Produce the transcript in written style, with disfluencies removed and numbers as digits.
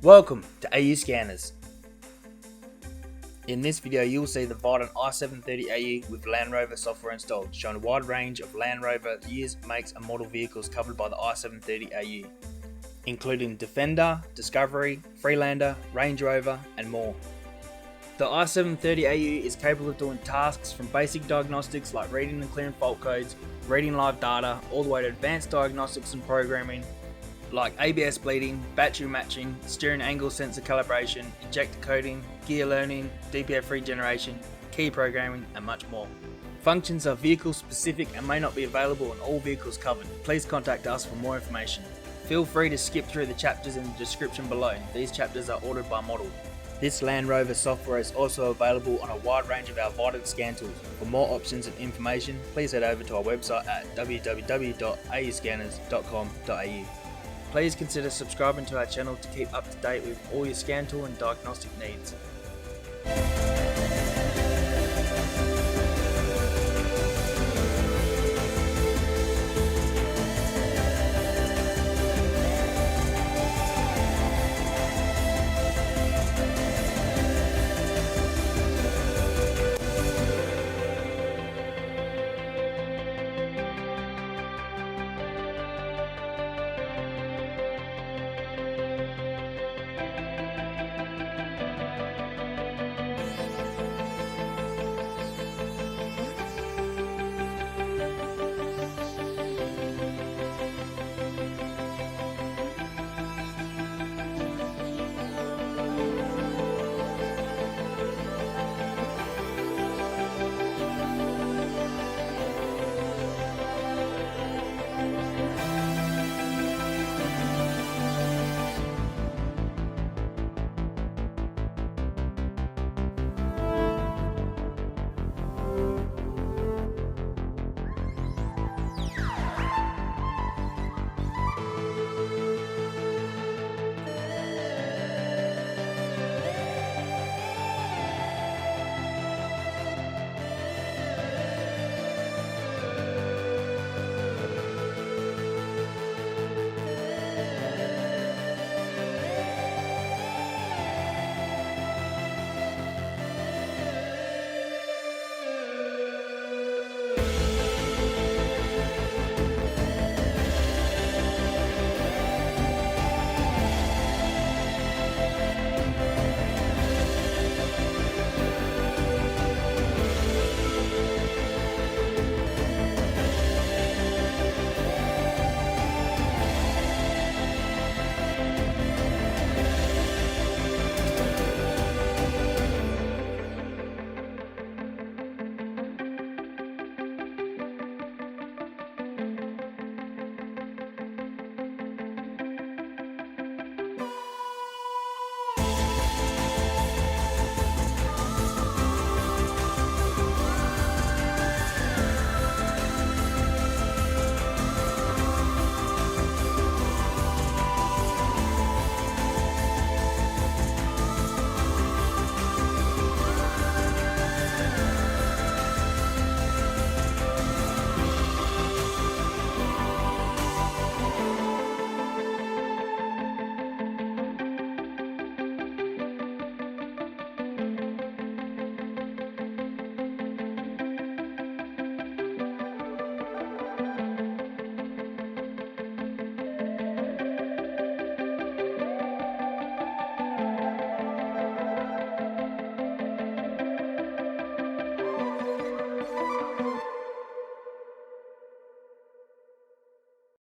Welcome to AU Scanners. In this video you will see the Vident i730AU with Land Rover software installed, showing a wide range of Land Rover years, makes and model vehicles covered by the i730AU, including Defender, Discovery, Freelander, Range Rover and more. The i730AU is capable of doing tasks from basic diagnostics like reading and clearing fault codes, reading live data, all the way to advanced diagnostics and programming like ABS bleeding, battery matching, steering angle sensor calibration, injector coding, gear learning, DPF regeneration, key programming and much more. Functions are vehicle specific and may not be available on all vehicles covered. Please contact us for more information. Feel free to skip through the chapters in the description below. These chapters are ordered by model. This Land Rover software is also available on a wide range of our Vident scan tools. For more options and information, please head over to our website at www.auscanners.com.au. Please consider subscribing to our channel to keep up to date with all your scan tool and diagnostic needs.